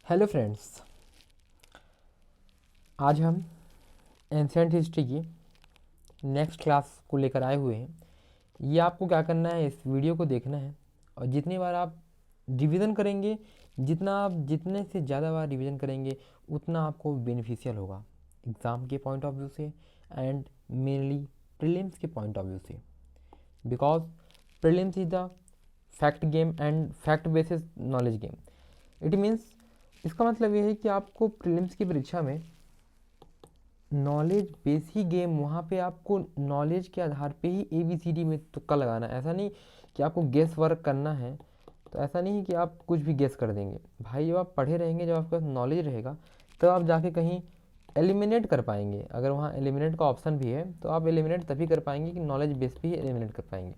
Hello friends, आज हम ancient history की नेक्स्ट क्लास को लेकर आए हुए हैं। ये आपको क्या करना है, इस वीडियो को देखना है और जितनी बार आप रिवीजन करेंगे, जितने से ज़्यादा बार रिवीजन करेंगे उतना आपको बेनिफिशियल होगा एग्ज़ाम के पॉइंट ऑफ व्यू से एंड मेनली प्रीलिम्स के पॉइंट ऑफ व्यू से। Because prelims is the fact game and fact basis knowledge game. It means, इसका मतलब ये है कि आपको प्रीलिम्स की परीक्षा में नॉलेज बेस ही गेम, वहाँ पे आपको नॉलेज के आधार पे ही ABCD में तुक्का लगाना है। ऐसा नहीं कि आपको गेस वर्क करना है, तो ऐसा नहीं है कि आप कुछ भी गेस कर देंगे। भाई जब आप पढ़े रहेंगे, जब आपके पास नॉलेज रहेगा, तब आप जाके कहीं एलिमिनेट कर पाएंगे। अगर वहाँ एलिमिनेट का ऑप्शन भी है तो आप एलिमिनेट तभी कर पाएंगे कि नॉलेज बेस पे ही एलिमिनेट कर पाएंगे।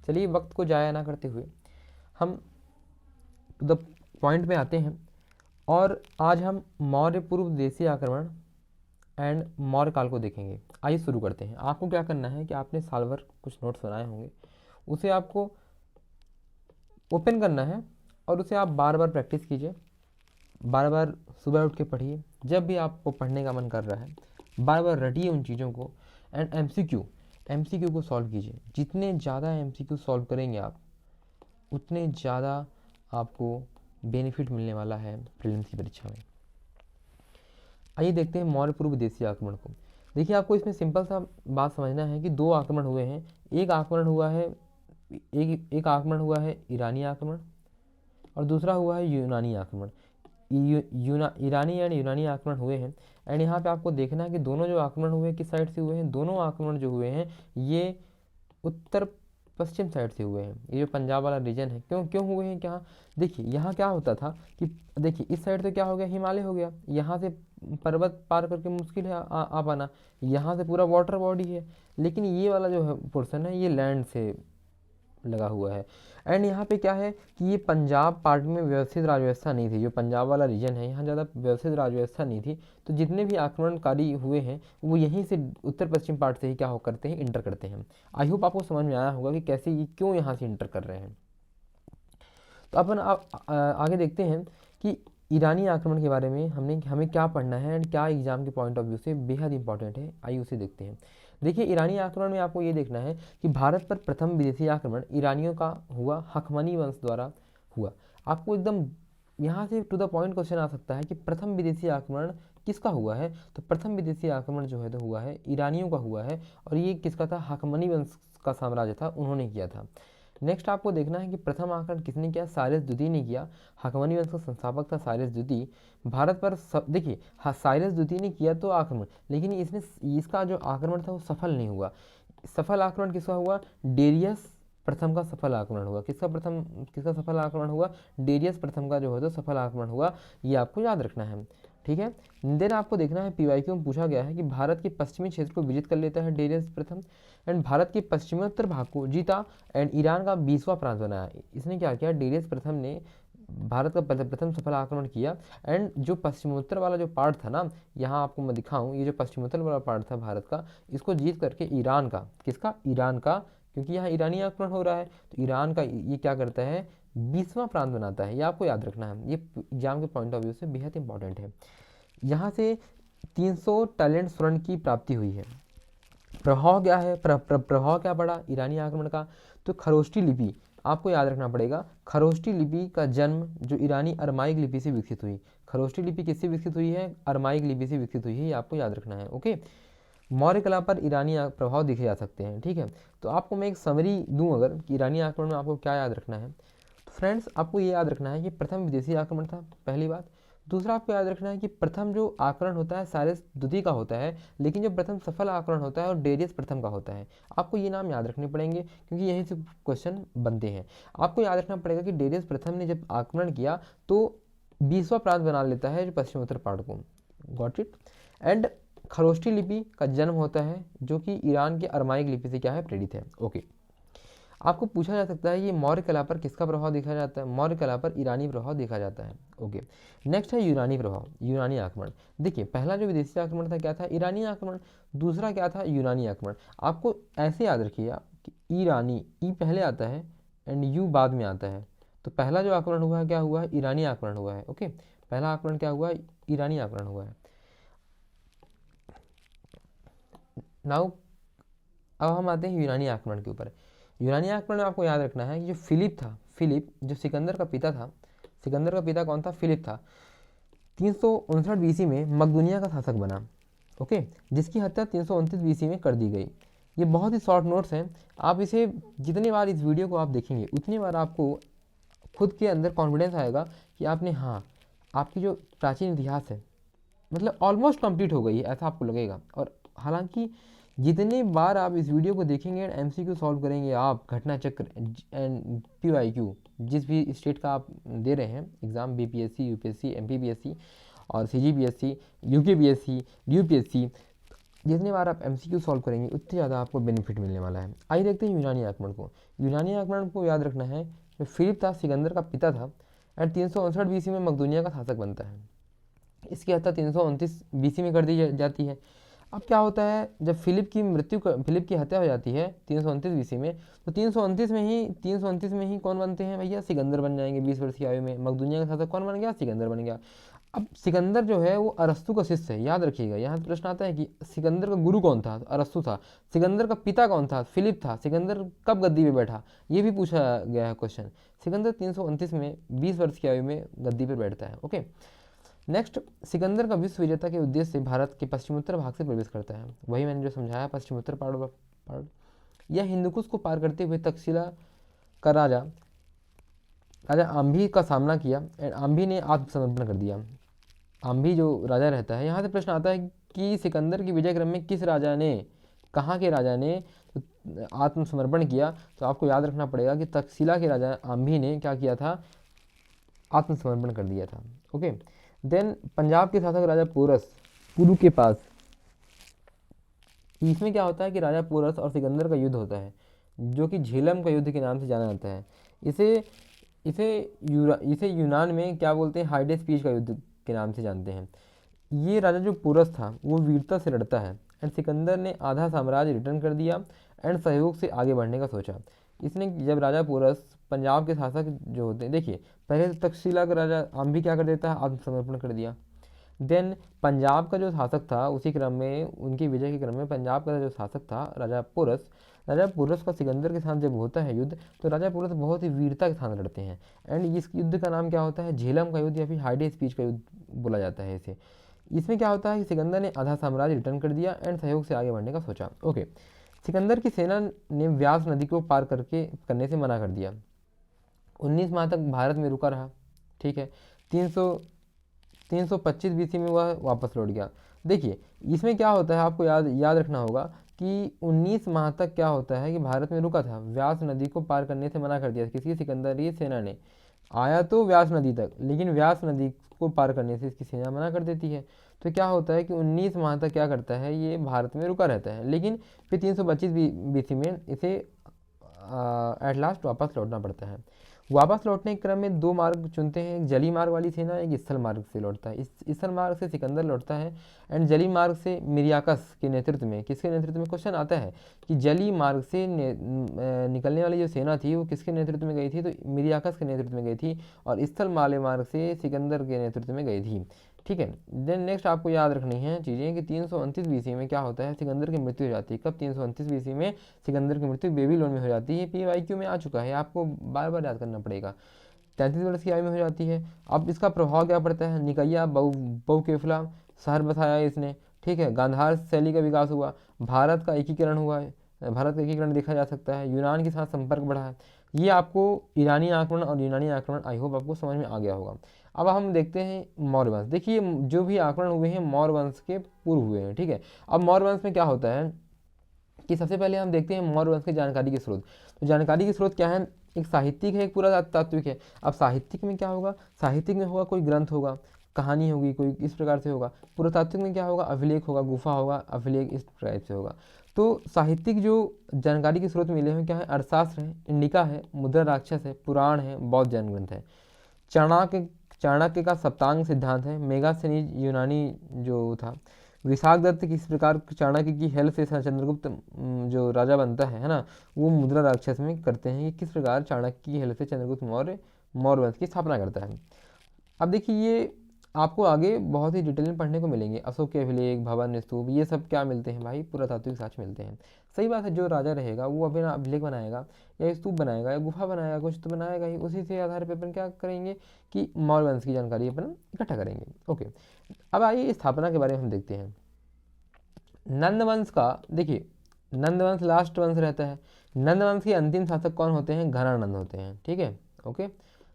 चलिए, वक्त को ज़ाया ना करते हुए हम टू द पॉइंट में आते हैं। और आज हम मौर्य पूर्व देशीय आक्रमण एंड मौर्य काल को देखेंगे। आइए शुरू करते हैं। आपको क्या करना है कि आपने साल भर कुछ नोट्स बनाए होंगे, उसे आपको ओपन करना है और उसे आप बार बार प्रैक्टिस कीजिए। बार बार सुबह उठ के पढ़िए, जब भी आपको पढ़ने का मन कर रहा है बार बार रटिए उन चीज़ों को। एंड MCQ को सॉल्व कीजिए। जितने ज़्यादा MCQ सॉल्व करेंगे आप, उतने ज़्यादा आपको बेनिफिट मिलने वाला है प्रीलिम्स की परीक्षा में। आइए देखते हैं मौर्य पूर्व देशीय आक्रमण को। देखिए, आपको इसमें सिंपल सा बात समझना है कि दो आक्रमण हुए हैं। एक आक्रमण हुआ है ईरानी आक्रमण और दूसरा हुआ है यूनानी आक्रमण। ईरानी एंड यूनानी आक्रमण हुए हैं। एंड यहाँ पे आपको देखना है कि दोनों जो आक्रमण हुए किस साइड से हुए हैं। दोनों आक्रमण जो हुए हैं ये उत्तर पश्चिम साइड से हुए हैं। ये जो पंजाब वाला रीजन है, क्यों क्यों हुए हैं क्या? देखिए, यहाँ क्या होता था कि देखिए इस साइड तो क्या हो गया, हिमालय हो गया। यहाँ से पर्वत पार करके मुश्किल है आ पाना। यहाँ से पूरा वाटर बॉडी है, लेकिन ये वाला जो है पोर्शन है, ये लैंड से लगा हुआ है। एंड यहाँ पे क्या है कि ये पंजाब पार्ट में व्यवस्थित राज्य व्यवस्था नहीं थी। जो पंजाब वाला रीजन है, यहाँ ज़्यादा व्यवस्थित राज्य व्यवस्था नहीं थी। तो जितने भी आक्रमणकारी हुए हैं वो यहीं से उत्तर पश्चिम पार्ट से ही क्या हो करते हैं, इंटर करते हैं। आई होप आपको समझ में आया होगा कि कैसे ये क्यों यहाँ से इंटर कर रहे हैं। तो अपन आगे देखते हैं कि ईरानी आक्रमण के बारे में हमें क्या पढ़ना है एंड क्या एग्जाम के पॉइंट ऑफ व्यू से बेहद इंपॉर्टेंट है। आइए उसे देखते हैं। देखिए, ईरानी आक्रमण में आपको ये देखना है कि भारत पर प्रथम विदेशी आक्रमण ईरानियों का हुआ, हकमनी वंश द्वारा हुआ। आपको एकदम यहाँ से टू द पॉइंट क्वेश्चन आ सकता है कि प्रथम विदेशी आक्रमण किसका हुआ है। तो प्रथम विदेशी आक्रमण जो है तो हुआ है ईरानियों का हुआ है। और ये किसका था? हकमनी वंश का साम्राज्य था, उन्होंने किया था। नेक्स्ट आपको देखना है कि प्रथम आक्रमण किसने किया? साइरस द्वितीय ने किया। हकमनी वंश का संस्थापक था साइरस द्वितीय। भारत पर देखिए, हाँ, साइरस द्वितीय ने किया तो आक्रमण, लेकिन इसका जो आक्रमण था वो सफल नहीं हुआ। सफल आक्रमण किसका हुआ? डेरियस प्रथम का सफल आक्रमण हुआ। किसका सफल आक्रमण हुआ? डेरियस प्रथम का जो है तो सफल आक्रमण हुआ। ये आपको याद रखना है, ठीक है। देन आपको देखना है, PYQ में पूछा गया है कि भारत के पश्चिमी क्षेत्र को विजित कर लेता है डेरियस प्रथम एंड भारत के पश्चिमोत्तर भाग को जीता एंड ईरान का 20वां प्रांत बनाया। इसने क्या किया? डेरियस प्रथम ने भारत का प्रथम सफल आक्रमण किया। एंड जो पश्चिमोत्तर वाला जो पार्ट था ना, यहाँ आपको मैं दिखाऊं, ये जो पश्चिमोत्तर वाला पार्ट था भारत का, इसको जीत करके ईरान का, किसका? ईरान का, क्योंकि यहाँ ईरानी आक्रमण हो रहा है तो ईरान का ये क्या करता है? 20वां प्रांत बनाता है। ये आपको याद रखना है, ये एग्जाम के पॉइंट ऑफ व्यू से बेहद इंपॉर्टेंट है। यहाँ से 300 टैलेंट स्वर्ण की प्राप्ति हुई है। प्रभाव क्या है? प्रभाव क्या पड़ा ईरानी आक्रमण का? तो खरोष्टी लिपि आपको याद रखना पड़ेगा। खरोष्टी लिपि का जन्म जो ईरानी अरमाइक लिपि से विकसित हुई। खरोष्टी लिपि किससे विकसित हुई है? अरमाइक लिपि से विकसित हुई है, ये आपको याद रखना है। ओके, मौर्य कला पर ईरानी प्रभाव देखे जा सकते हैं, ठीक है। तो आपको मैं एक समरी दूं अगर कि ईरानी आक्रमण में आपको क्या याद रखना है, तो फ्रेंड्स आपको ये याद रखना है कि प्रथम विदेशी आक्रमण था, पहली बात। दूसरा आपको याद रखना है कि प्रथम जो आक्रमण होता है साइरस द्वितीय का होता है, लेकिन जो प्रथम सफल आक्रमण होता है और डेरियस प्रथम का होता है। आपको ये नाम याद रखने पड़ेंगे क्योंकि यहीं से क्वेश्चन बनते हैं। आपको याद रखना पड़ेगा कि डेरियस प्रथम ने जब आक्रमण किया तो 20वां प्रांत बना लेता है जो पश्चिमोत्तर पार्ट को। Got it. एंड खरोष्टी लिपि का जन्म होता है जो कि ईरान के अरमाइक लिपि से क्या है? प्रेरित है। ओके, आपको पूछा जा सकता है ये मौर्य कला पर किसका प्रभाव देखा जाता है? मौर्य कला पर ईरानी प्रभाव देखा जाता है। ओके, नेक्स्ट है यूनानी प्रभाव, यूनानी आक्रमण। देखिए, पहला जो विदेशी आक्रमण था क्या था? ईरानी आक्रमण। दूसरा क्या था? यूनानी आक्रमण। आपको ऐसे याद रखिएगा कि ईरानी, ई पहले आता है एंड यू बाद में आता है। तो पहला जो आक्रमण हुआ है क्या हुआ है? ईरानी आक्रमण हुआ है। ओके, पहला आक्रमण क्या हुआ, ईरानी आक्रमण हुआ है। नाउ अब हम आते हैं यूनानी आक्रमण के ऊपर। यूनानी आक्रमण में आपको याद रखना है कि जो फिलिप था, फिलिप जो सिकंदर का पिता था, सिकंदर का पिता कौन था, फिलिप था, 359 बीसी में मकदूनिया का शासक बना, ओके, जिसकी हत्या 329 बीसी में कर दी गई। ये बहुत ही शॉर्ट नोट्स हैं, आप इसे जितनी बार इस वीडियो को आप देखेंगे उतनी बार आपको खुद के अंदर कॉन्फिडेंस आएगा कि आपने, हाँ, आपकी जो प्राचीन इतिहास है मतलब ऑलमोस्ट कंप्लीट हो गई है, ऐसा आपको लगेगा। और हालांकि जितनी बार आप इस वीडियो को देखेंगे एंड एमसीक्यू सॉल्व करेंगे आप, घटना चक्र एंड पीवाईक्यू जिस भी स्टेट का आप दे रहे हैं एग्ज़ाम, बीपीएससी, यूपीएससी, एमपीपीएससी और सीजीपीएससी, यूकेपीएससी, यूपीएससी, जितनी बार आप एमसीक्यू सॉल्व करेंगे उतनी ज़्यादा आपको बेनिफिट मिलने वाला है। आइए देखते हैं यूनानी आक्रमण को। यूनानी आक्रमण को याद रखना है, जो फिलिप था सिकंदर का पिता था एंड 359 बीसी में मकदूनिया का शासक बनता है। इसकी हत्या 329 बीसी में कर दी जाती है। अब क्या होता है, जब फिलिप की हत्या हो जाती है 329 बीसी में, तो 329 में ही कौन बनते हैं भैया, सिकंदर बन जाएंगे 20 वर्ष की आयु में। मकदूनिया का शासक कौन बन गया, सिकंदर बन गया। अब सिकंदर जो है वो अरस्तु का शिष्य है, याद रखिएगा। यहाँ प्रश्न आता है कि सिकंदर का गुरु कौन था, अरस्तु था। सिकंदर का पिता कौन था, फिलिप था। सिकंदर कब गद्दी पे बैठा, ये भी पूछा गया है क्वेश्चन। सिकंदर 329 में 20 वर्ष की आयु में गद्दी पर बैठता है, ओके। नेक्स्ट, सिकंदर का विश्व विजेता के उद्देश्य से भारत के पश्चिमोत्तर भाग से प्रवेश करता है। वही मैंने जो समझाया, पश्चिमोत्तर पहाड़। यह हिंदुकुश को पार करते हुए तक्षशिला का राजा आम्भी का सामना किया एंड आम्भी ने आत्मसमर्पण कर दिया। आम्भी जो राजा रहता है, यहाँ से प्रश्न आता है कि सिकंदर की विजय क्रम में किस राजा ने, कहाँ के राजा ने आत्मसमर्पण किया। तो आपको याद रखना पड़ेगा कि तक्षशिला के राजा आम्भी ने क्या किया था, आत्मसमर्पण कर दिया था, ओके। देन पंजाब के शासक राजा पोरस, पुरु के पास, इसमें क्या होता है कि राजा पोरस और सिकंदर का युद्ध होता है, जो कि झेलम का युद्ध के नाम से जाना जाता है। इसे यूनान में क्या बोलते हैं, हाइडेस पीच का युद्ध के नाम से जानते हैं। ये राजा जो पोरस था वो वीरता से लड़ता है एंड सिकंदर ने आधा साम्राज्य रिटर्न कर दिया एंड सहयोग से आगे बढ़ने का सोचा। इसने, जब राजा पोरस पंजाब के शासक जो होते हैं, देखिए पहले तो तक्षशिला का राजा आम्भी क्या कर देता है, आत्मसमर्पण कर दिया। देन पंजाब का जो शासक था, उसी क्रम में उनकी विजय के क्रम में पंजाब का जो शासक था राजा पोरस का सिकंदर के साथ जब होता है युद्ध, तो राजा पोरस बहुत ही वीरता के साथ लड़ते हैं एंड इस युद्ध का नाम क्या होता है, झेलम का युद्ध या फिर हाइडे स्पीच का युद्ध बोला जाता है इसे। इसमें क्या होता है कि सिकंदर ने आधा साम्राज्य रिटर्न कर दिया एंड सहयोग से आगे बढ़ने का सोचा, ओके। सिकंदर की सेना ने व्यास नदी को पार करने से मना कर दिया। 19 माह तक भारत में रुका रहा, ठीक है। 325 बीसी में वह वापस लौट गया। देखिए इसमें क्या होता है, आपको याद रखना होगा कि 19 माह तक क्या होता है कि भारत में रुका था, व्यास नदी को पार करने से मना कर दिया किसी सिकंदरी सेना ने। आया तो व्यास नदी तक, लेकिन व्यास नदी को पार करने से इसकी सेना मना कर देती है। तो क्या होता है कि 19 माह तक क्या करता है, ये भारत में रुका रहता है, लेकिन फिर 325 बीसी में इसे एट लास्ट वापस लौटना पड़ता है। वापस लौटने के क्रम में दो मार्ग चुनते हैं, एक जली मार्ग वाली सेना, एक स्थल मार्ग से लौटता है। इस स्थल मार्ग से सिकंदर लौटता है एंड जली मार्ग से मिरियाकस के नेतृत्व में, किसके नेतृत्व में, क्वेश्चन आता है कि जली मार्ग से निकलने वाली जो सेना थी वो किसके नेतृत्व में गई थी, तो मिरियाकस के नेतृत्व में गई थी, और स्थल माले मार्ग से सिकंदर के नेतृत्व में गई थी, ठीक है। देन नेक्स्ट आपको याद रखनी है चीज़ें कि 329 बीसी में क्या होता है, सिकंदर की मृत्यु हो जाती है। कब, 329 बीसी में सिकंदर की मृत्यु बेबीलोन में हो जाती है। पीवाईक्यू में आ चुका है, आपको बार बार याद करना पड़ेगा। 33 वर्ष की आयु में हो जाती है। अब इसका प्रभाव क्या पड़ता है, निकैया बहुकेफला शहर बसाया इसने, ठीक है। गांधार शैली का विकास हुआ, भारत का एकीकरण हुआ है, भारत का एकीकरण देखा जा सकता है, यूनान के साथ संपर्क बढ़ा है। ये आपको ईरानी आक्रमण और यूनानी आक्रमण आई होप आपको समझ में आ गया होगा। अब हम देखते हैं मौर्य वंश। देखिए जो भी आक्रमण हुए हैं मौर्य वंश के पूर्व हुए हैं, ठीक है। अब मौर्य वंश में क्या होता है कि सबसे पहले हम देखते हैं मौर्य वंश की जानकारी के स्रोत। तो जानकारी के स्रोत क्या है, एक साहित्यिक है, एक पूरा तात्विक है। अब साहित्यिक में क्या होगा, साहित्यिक में होगा कोई ग्रंथ होगा, कहानी होगी कोई, इस प्रकार से होगा। पुरातात्विक में क्या होगा, अभिलेख होगा, गुफा होगा, अभिलेख, इस टाइप से होगा। तो साहित्यिक जो जानकारी के स्रोत मिले हैं क्या है, अर्थशास्त्र है, इंडिका है, मुद्रा राक्षस है, पुराण है, बौद्ध जैन ग्रंथ है। चाणक्य का सप्तांग सिद्धांत है, मेगास्थनीज यूनानी जो था। विशाख दत्त किस प्रकार चाणक्य की हेल्प से चंद्रगुप्त जो राजा बनता है ना, वो मुद्रा राक्षस में करते हैं कि किस प्रकार चाणक्य की हेल्प से चंद्रगुप्त मौर्य वंश की स्थापना करता है। अब देखिए ये आपको आगे बहुत ही डिटेल में पढ़ने को मिलेंगे। अशोक के अभिलेख, भवन, स्तूप, ये सब क्या मिलते हैं भाई, पुरातात्विक साक्ष्य मिलते हैं। सही बात है, जो राजा रहेगा वो अपना अभिलेख बनाएगा या स्तूप बनाएगा या गुफा बनाएगा, कुछ तो बनाएगा ही, उसी से आधार पर अपन क्या करेंगे कि मौर्य वंश की जानकारी अपन इकट्ठा करेंगे। ओके, अब आइए स्थापना के बारे में हम देखते हैं। नंद वंश का देखिए, नंद वंश लास्ट वंश रहता है। नंद वंश के अंतिम शासक कौन होते हैं, घनानंद होते हैं। ठीक है, ओके,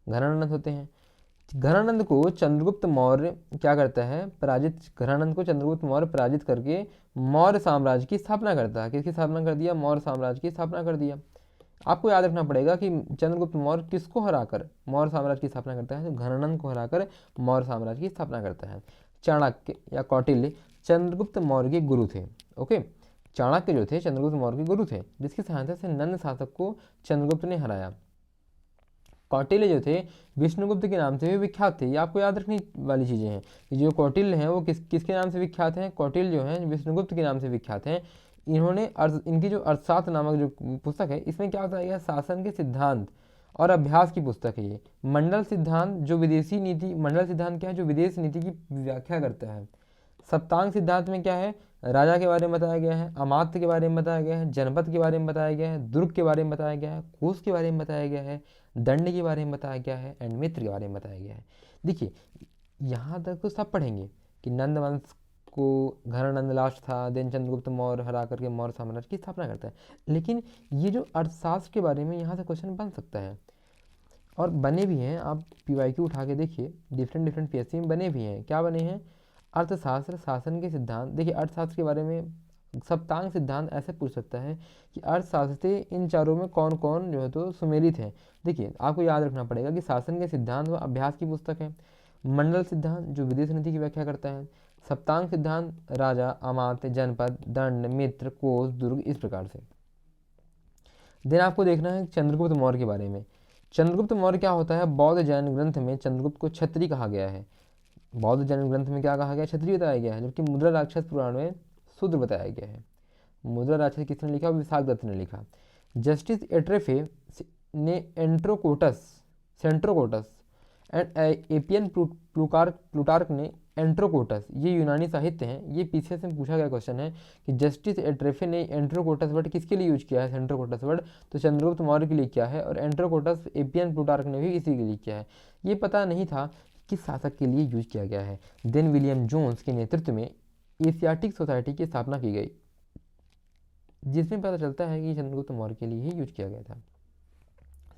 घनानंद होते हैं। घनानंद को चंद्रगुप्त मौर्य क्या करता है, पराजित, घनानंद को चंद्रगुप्त मौर्य पराजित करके मौर्य साम्राज्य की स्थापना करता है। किसकी स्थापना कर दिया, मौर्य साम्राज्य की स्थापना कर दिया। आपको याद रखना पड़ेगा कि चंद्रगुप्त मौर्य किसको हराकर मौर्य साम्राज्य की स्थापना करता है, तो घनानंद को हराकर मौर्य साम्राज्य की स्थापना करता है। चाणक्य या कौटिल्य चंद्रगुप्त मौर्य के गुरु थे। ओके, चाणक्य जो थे चंद्रगुप्त मौर्य के गुरु थे, जिसकी सहायता से नंद शासक को चंद्रगुप्त ने हराया। कौटिल्य जो थे विष्णुगुप्त के नाम से भी विख्यात थे। ये आपको याद रखने वाली चीज़ें हैं कि जो कौटिल्य हैं वो किसके नाम से विख्यात हैं, कौटिल्य जो हैं विष्णुगुप्त के नाम से विख्यात हैं। इन्होंने इनकी जो अर्थशास्त्र नामक जो पुस्तक है, इसमें क्या बताया गया, शासन के सिद्धांत और अभ्यास की पुस्तक है ये। मंडल सिद्धांत जो विदेशी नीति, मंडल सिद्धांत क्या है, जो विदेश नीति की व्याख्या करता है। सप्तांग सिद्धांत में क्या है, राजा के बारे में बताया गया है, अमात्य के बारे में बताया गया है, जनपद के बारे में बताया गया है, दुर्ग के बारे में बताया गया है, कोष के बारे में बताया गया है, दंड के बारे में बताया गया है एंड मित्र के बारे में बताया गया है। देखिए यहाँ तक तो सब पढ़ेंगे कि नंद वंश को घनानंद लास्ट था, देन चंद्रगुप्त मौर्य हरा करके मौर्य साम्राज्य की स्थापना करता है। लेकिन ये जो अर्थशास्त्र के बारे में यहाँ से क्वेश्चन बन सकता है और बने भी हैं। आप PYQ उठा के देखिए, डिफरेंट PSC में बने भी हैं। क्या बने हैं, अर्थशास्त्र, शासन के सिद्धांत। देखिए अर्थशास्त्र के बारे में सप्तांग सिद्धांत ऐसे पूछ सकता है कि अर्थशास्त्र से इन चारों में कौन कौन जो है तो सुमेलित है। देखिए आपको याद रखना पड़ेगा कि शासन के सिद्धांत व अभ्यास की पुस्तक है। मंडल सिद्धांत जो विदेश नीति की व्याख्या करता है। सप्तांग सिद्धांत राजा, अमात्य, जनपद, दंड, मित्र, कोष, दुर्ग, इस प्रकार से। देन आपको देखना है चंद्रगुप्त मौर्य के बारे में। चंद्रगुप्त मौर्य क्या होता है, बौद्ध जैन ग्रंथ में चंद्रगुप्त को क्षत्रिय कहा गया है। बौद्ध जैन ग्रंथ में क्या कहा गया, क्षत्रिय बताया गया है, जबकि मुद्रा राक्षस पुराण में शूद्र बताया गया है। मुद्रा राक्षस किसने लिखा, विशाख दत्त ने लिखा। जस्टिस एट्रेफे ने सेंट्रोकोटस एंड एपियन प्लूटार्क ने एंट्रोकोटस, ये यूनानी साहित्य हैं। ये पीछे से पूछा गया क्वेश्चन है कि जस्टिस एट्रेफे ने एंट्रोकोटस वर्ड किसके लिए यूज किया है, सेंट्रोकोटस वर्ड तो चंद्रगुप्त मौर्य के लिए किया है, और एंट्रोकोटस एपियन प्लूटार्क ने भी इसी के लिए किया है। ये पता नहीं था किस शासक के लिए यूज किया गया है। देन विलियम जोन्स के नेतृत्व में एशियाटिक सोसाइटी की स्थापना की गई, जिसमें पता चलता है कि चंद्रगुप्त मौर्य के लिए ही यूज किया गया था।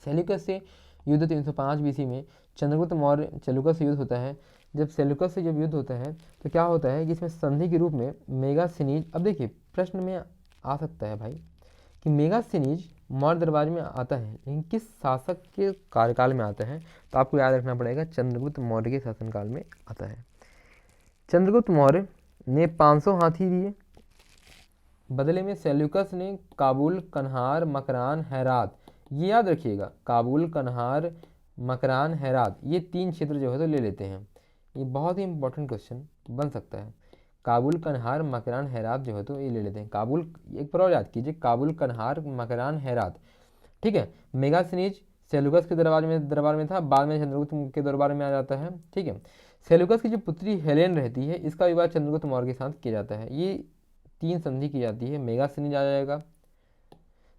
सेल्यूकस से युद्ध 305 BC में चंद्रगुप्त मौर्य सेल्यूकस से युद्ध होता है। जब सेल्यूकस से जब युद्ध होता है तो क्या होता है कि इसमें संधि के रूप में मेगासिनीज, अब देखिए प्रश्न में आ सकता है भाई कि मेगासिनीज मौर्य दरबार में आता है, लेकिन किस शासक के कार्यकाल में आता है, तो आपको याद रखना पड़ेगा चंद्रगुप्त मौर्य के शासनकाल में आता है। चंद्रगुप्त मौर्य ने 500 हाथी दिए, बदले में सेल्यूकस ने काबुल, कन्हार, मकरान, हेरात, ये याद रखिएगा, काबुल, कन्हार, मकरान, हेरात, ये 3 क्षेत्र जो है तो ले लेते हैं। ये बहुत ही इंपॉर्टेंट क्वेश्चन बन सकता है। काबुल, कन्हार, मकरान, हेरात जो है तो ये ले लेते हैं। काबुल, एक बार और याद कीजिए, काबुल, कन्हार, मकरान, हेरात, ठीक है। मेगासिनीज सेल्यूकस के दरबार में था, बाद में चंद्रगुप्त के दरबार में आ जाता है, ठीक है। सेल्यूकस की जो पुत्री हेलेन रहती है, इसका विवाह चंद्रगुप्त मौर्य के साथ किया जाता है। ये 3 संधि की जाती है। मेगासिनीज आ जाएगा,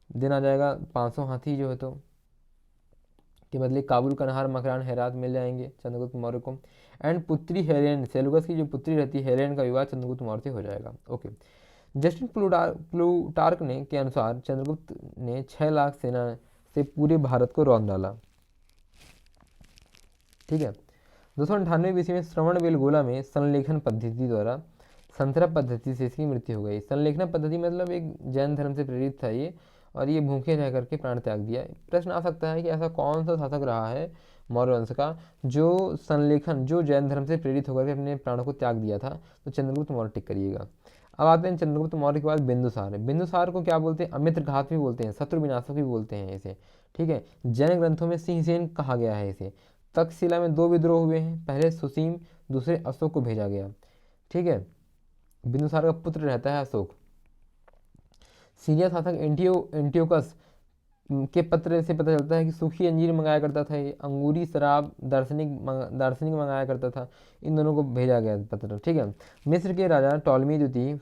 दिन आ जाएगा 500 हाथी जो है तो के बदले काबुल, कन्हार, मकरान, हेरात मिल जाएंगे चंद्रगुप्त मौर्य को। एंड पुत्री हेलेन, सेल्यूकस की जो पुत्री रहती है हेलेन का विवाह चंद्रगुप्त मौर्य से हो जाएगा। ओके, जस्टिन प्लूटार्क ने के अनुसार चंद्रगुप्त ने 6 लाख सेना से पूरे भारत को रौंद डाला, ठीक है। 298 BC में श्रवण बेलगोला में संलेखन पद्धति द्वारा संतरा पद्धति से इसकी मृत्यु हो गई। संलेखन पद्धति मतलब एक जैन धर्म से प्रेरित था ये, और ये भूखे रह करके प्राण त्याग दिया। प्रश्न आ सकता है कि ऐसा कौन सा शासक रहा है मौर्य वंश का जो संलेखन, जो जैन धर्म से प्रेरित होकर के अपने प्राणों को त्याग दिया था, तो चंद्रगुप्त मौर्य टिक करिएगा। अब आते हैं चंद्रगुप्त मौर्य के बाद बिंदुसार। बिंदुसार को क्या बोलते हैं, अमित्र घात भी बोलते हैं, शत्रु विनाशक भी बोलते हैं इसे, ठीक है। जैन ग्रंथों में सिंहसेन कहा गया है इसे। तक्षशिला में 2 विद्रोह हुए हैं, पहले सुसीम, दूसरे अशोक को भेजा गया, ठीक है। बिंदुसार का पुत्र रहता है अशोक। सीरिया शासक एंटियोकस के पत्र से पता चलता है कि सूखी अंजीर मंगाया करता था, ये अंगूरी शराब दार्शनिक मंगाया करता था। इन दोनों को भेजा गया पत्र, ठीक है। मिस्र के राजा टॉलमी द्वितीय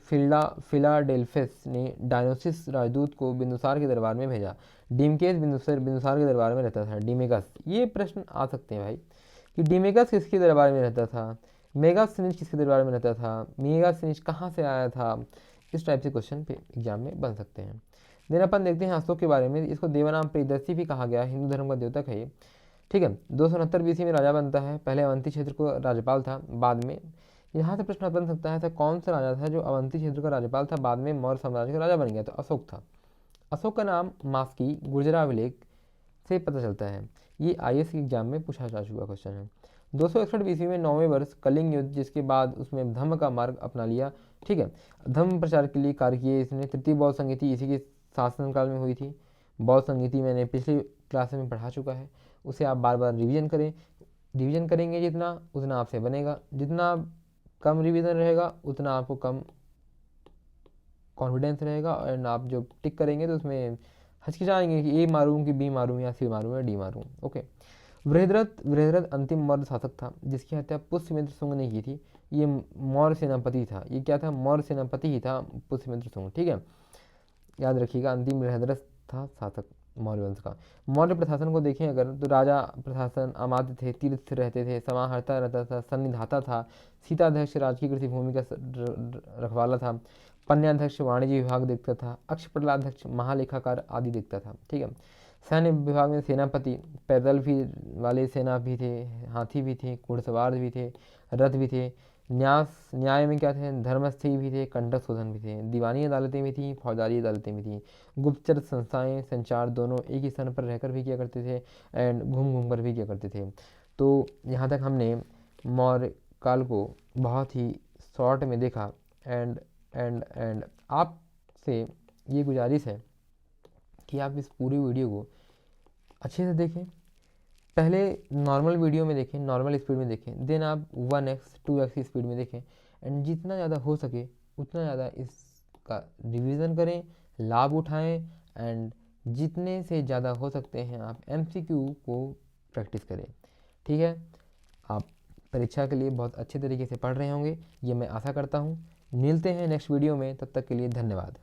फिलाडेल्फस ने डायोनिसिस राजदूत को बिंदुसार के दरबार में भेजा। डिमकेस बिंदुसार के दरबार में रहता था। डिमेकस, ये प्रश्न आ सकते हैं भाई कि डिमेकस किसके दरबार में रहता था, मेगास्थनीज किसके दरबार में रहता था, मेगास्थनीज कहाँ से आया था। इस टाइप से क्वेश्चन पे एग्जाम में बन सकते हैं। देन अपन देखते हैं अशोक के बारे में। इसको देवानाम प्रियदर्शी भी कहा गया, हिंदू धर्म का द्योतक है ये, ठीक है। 269 बीसी में राजा बनता है। पहले अवंती क्षेत्र को राज्यपाल था, बाद में यहाँ से प्रश्न बन सकता है, तो कौन सा राजा था जो अवंती क्षेत्र का राज्यपाल था, बाद में मौर्य साम्राज्य का राजा बन गया, तो अशोक था। अशोक का नाम मास्की गुर्जराभिलेख से पता चलता है। ये IAS के एग्जाम में पूछा जा चुका क्वेश्चन है। 261 बीसी में 9वें वर्ष कलिंग युद्ध, जिसके बाद उसमें धम्म का मार्ग अपना लिया, ठीक है। धम्म प्रचार के लिए कार्य किए इसने। तृतीय बौद्ध संगीति इसी के शासनकाल में हुई थी। बौद्ध संगीति मैंने पिछली क्लास में पढ़ा चुका है, उसे आप बार बार रिवीजन करें। रिवीजन करेंगे जितना, उतना आपसे बनेगा। जितना कम रिवीजन रहेगा उतना आपको कम कॉन्फिडेंस रहेगा, और आप जो टिक करेंगे तो उसमें हचकिचाएंगे कि ए मारूं कि बी मारूं या सी मारूं या डी मारूं। ओके। वृहद्रथ अंतिम मौर्य शासक था जिसकी हत्या पुष्यमित्र शुंग ने की थी। ये मौर्य सेनापति था। ये क्या था, मौर्य सेनापति ही था पुष्यमित्र शुंग, ठीक है। याद रखिएगा, अंतिम वृहद्रथ था शासक मौर्य वंश का। मौर्य प्रशासन को देखें अगर, तो राजा प्रशासन, अमात्य थे, तीर्थ रहते थे, समाहर्ता रहता था, सन्निधाता था, सीताध्यक्ष राजकीय कृषि भूमि का रखवाला था, पन्याध्यक्ष वाणिज्य विभाग देखता था, अक्षपटलाध्यक्ष महालेखाकार आदि देखता था, ठीक है। सैन्य विभाग में सेनापति, पैदल भी वाले सेना भी थे, हाथी भी थे, घुड़सवार भी थे, रथ भी थे। न्याय में क्या थे, धर्मस्थी भी थे, कंटक शोधन भी थे, दीवानी अदालतें भी थी, फौजदारी अदालतें भी थी। गुप्तचर संस्थाएं, संचार दोनों एक ही स्थान पर रहकर भी किया करते थे एंड घूम घूम कर भी किया करते थे। तो यहाँ तक हमने मौर्य काल को बहुत ही शॉर्ट में देखा। एंड आपसे ये गुजारिश है कि आप इस पूरी वीडियो को अच्छे से देखें। पहले नॉर्मल वीडियो में देखें, नॉर्मल स्पीड में देखें, देन आप 1x 2x की स्पीड में देखें, एंड जितना ज़्यादा हो सके उतना ज़्यादा इसका रिवीजन करें, लाभ उठाएं, एंड जितने से ज़्यादा हो सकते हैं आप MCQ को प्रैक्टिस करें, ठीक है। आप परीक्षा के लिए बहुत अच्छे तरीके से पढ़ रहे होंगे, ये मैं आशा करता हूँ। मिलते हैं नेक्स्ट वीडियो में, तब तक के लिए धन्यवाद।